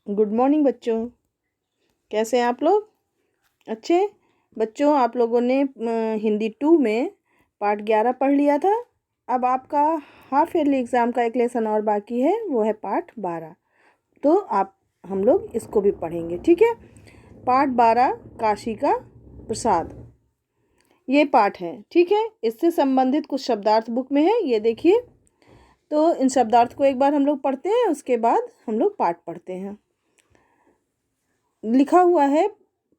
Good morning बच्चों। कैसे हैं आप लोग? अच्छे बच्चों, आप लोगों ने हिंदी 2 में पार्ट 11 पढ़ लिया था। अब आपका हाफ ईयरली एग्ज़ाम का एक लेसन और बाकी है, वो है पार्ट 12। तो हम लोग इसको भी पढ़ेंगे, ठीक है। पार्ट 12 काशी का प्रसाद, ये पाठ है, ठीक है। इससे संबंधित कुछ शब्दार्थ बुक में है, ये देखिए। तो इन शब्दार्थ को एक बार हम लोग पढ़ते हैं, उसके बाद हम लोग पाठ पढ़ते हैं। लिखा हुआ है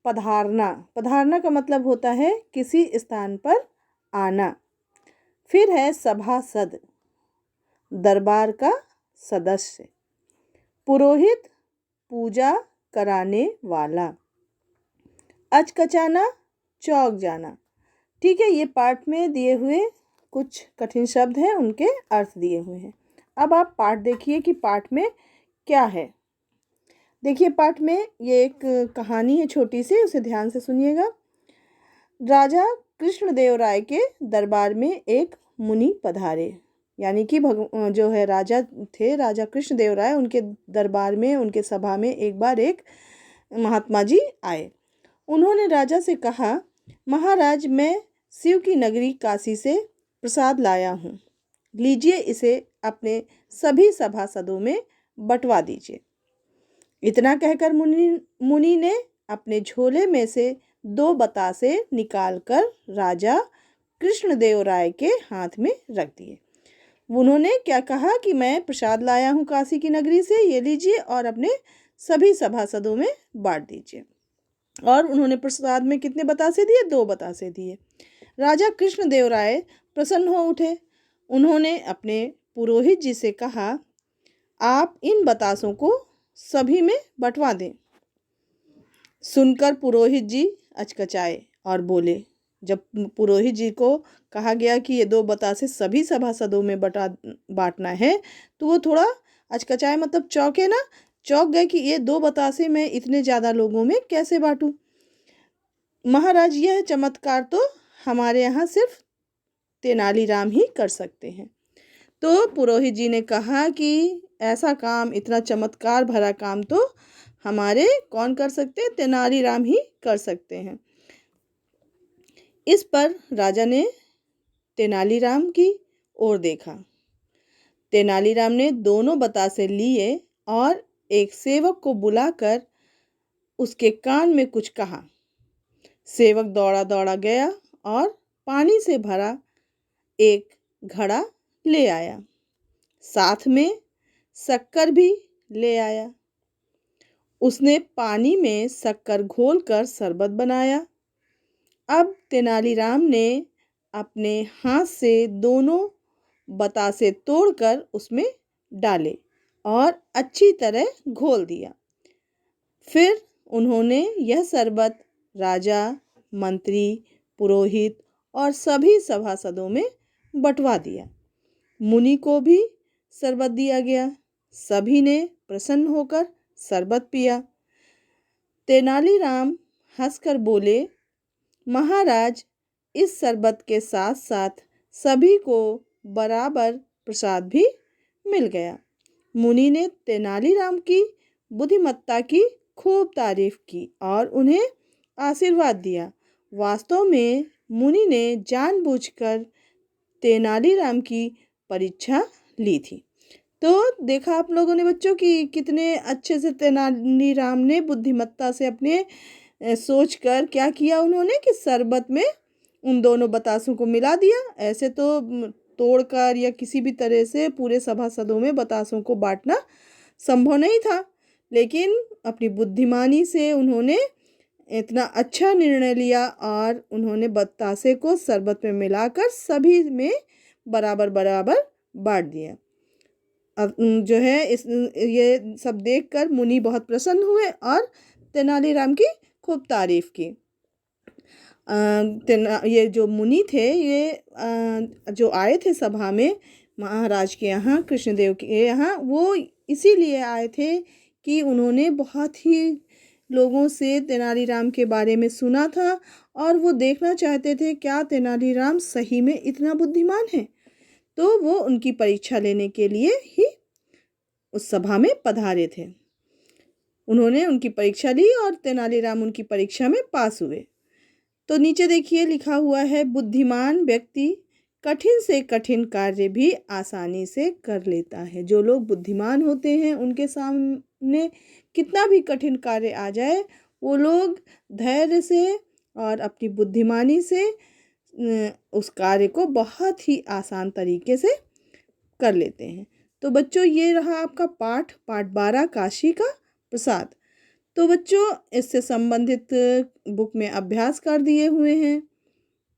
पधारना। पधारना का मतलब होता है किसी स्थान पर आना। फिर है सभासद, दरबार का सदस्य। पुरोहित, पूजा कराने वाला। अचकचाना, चौक जाना। ठीक है, ये पाठ में दिए हुए कुछ कठिन शब्द हैं, उनके अर्थ दिए हुए हैं। अब आप पाठ देखिए कि पाठ में क्या है। देखिए, पाठ में ये एक कहानी है छोटी सी, उसे ध्यान से सुनिएगा। राजा कृष्णदेव राय के दरबार में एक मुनि पधारे, यानी कि जो है राजा थे, राजा कृष्णदेव राय, उनके दरबार में, उनके सभा में एक बार एक महात्मा जी आए। उन्होंने राजा से कहा, महाराज, मैं शिव की नगरी काशी से प्रसाद लाया हूँ, लीजिए, इसे अपने सभी सभासदों में बंटवा दीजिए। इतना कहकर मुनि ने अपने झोले में से 2 बतासे निकालकर राजा कृष्णदेव राय के हाथ में रख दिए। उन्होंने क्या कहा कि मैं प्रसाद लाया हूँ काशी की नगरी से, ये लीजिए और अपने सभी सभासदों में बांट दीजिए। और उन्होंने प्रसाद में कितने बतासे दिए? 2 बतासे दिए। राजा कृष्णदेव राय प्रसन्न हो उठे। उन्होंने अपने पुरोहित जी से कहा, आप इन बतासों को सभी में बंटवा दें। सुनकर पुरोहित जी अचकचाए और बोले, जब पुरोहित जी को कहा गया कि ये 2 बतासे सभी सभासदों में बांटना है, तो वो थोड़ा अचकचाए, मतलब चौंके ना, चौंक गए कि ये 2 बतासे मैं इतने ज़्यादा लोगों में कैसे बांटूं। महाराज, यह चमत्कार तो हमारे यहाँ सिर्फ तेनालीराम ही कर सकते हैं। तो पुरोहित जी ने कहा कि ऐसा काम, इतना चमत्कार भरा काम तो हमारे कौन कर सकते हैं? तेनालीराम ही कर सकते हैं। इस पर राजा ने तेनालीराम की ओर देखा। तेनालीराम ने दोनों बतासे लिए और एक सेवक को बुलाकर उसके कान में कुछ कहा। सेवक दौड़ा दौड़ा गया और पानी से भरा एक घड़ा ले आया, साथ में शक्कर भी ले आया। उसने पानी में शक्कर घोलकर शरबत बनाया। अब तेनालीराम ने अपने हाथ से दोनों बतासे तोड़कर उसमें डाले और अच्छी तरह घोल दिया। फिर उन्होंने यह शरबत राजा, मंत्री, पुरोहित और सभी सभासदों में बंटवा दिया। मुनि को भी शरबत दिया गया। सभी ने प्रसन्न होकर शरबत पिया। तेनालीराम हंसकर बोले, महाराज, इस शरबत के साथ साथ सभी को बराबर प्रसाद भी मिल गया। मुनि ने तेनालीराम की बुद्धिमत्ता की खूब तारीफ की और उन्हें आशीर्वाद दिया। वास्तव में मुनि ने जानबूझकर तेनालीराम की परीक्षा ली थी। तो देखा आप लोगों ने बच्चों कि कितने अच्छे से तेनालीराम ने बुद्धिमत्ता से अपने सोच कर क्या किया उन्होंने कि शरबत में उन दोनों बतासों को मिला दिया। ऐसे तो तोड़कर या किसी भी तरह से पूरे सभासदों में बतासों को बांटना संभव नहीं था, लेकिन अपनी बुद्धिमानी से उन्होंने इतना अच्छा निर्णय लिया और उन्होंने बतासे को शरबत में मिलाकर सभी में बराबर बराबर बांट दिया। अब जो है ये सब देखकर मुनि बहुत प्रसन्न हुए और तेनालीराम की खूब तारीफ की। ये जो मुनि थे, ये जो आए थे सभा में महाराज के यहाँ, कृष्णदेव के यहाँ, वो इसीलिए आए थे कि उन्होंने बहुत ही लोगों से तेनालीराम के बारे में सुना था और वो देखना चाहते थे क्या तेनालीराम सही में इतना बुद्धिमान है। तो वो उनकी परीक्षा लेने के लिए ही उस सभा में पधारे थे। उन्होंने उनकी परीक्षा ली और तेनालीराम उनकी परीक्षा में पास हुए। तो नीचे देखिए लिखा हुआ है, बुद्धिमान व्यक्ति कठिन से कठिन कार्य भी आसानी से कर लेता है। जो लोग बुद्धिमान होते हैं उनके सामने कितना भी कठिन कार्य आ जाए, वो लोग धैर्य से और अपनी बुद्धिमानी से उस कार्य को बहुत ही आसान तरीके से कर लेते हैं। तो बच्चों, ये रहा आपका पाठ 12 काशी का प्रसाद। तो बच्चों, इससे संबंधित बुक में अभ्यास कर दिए हुए हैं,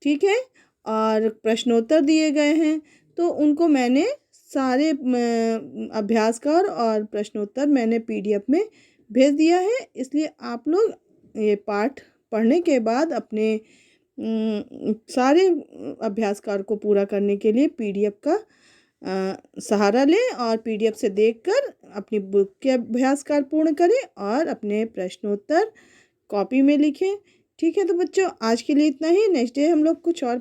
ठीक है, और प्रश्नोत्तर दिए गए हैं। तो उनको मैंने सारे अभ्यास कर और प्रश्नोत्तर मैंने PDF में भेज दिया है। इसलिए आप लोग ये पाठ पढ़ने के बाद अपने सारे अभ्यासकार को पूरा करने के लिए PDF का सहारा लें और PDF से देखकर अपनी बुक के अभ्यासकार पूर्ण करें और अपने प्रश्नोत्तर कॉपी में लिखें। ठीक है, तो बच्चों आज के लिए इतना ही। नेक्स्ट डे हम लोग कुछ और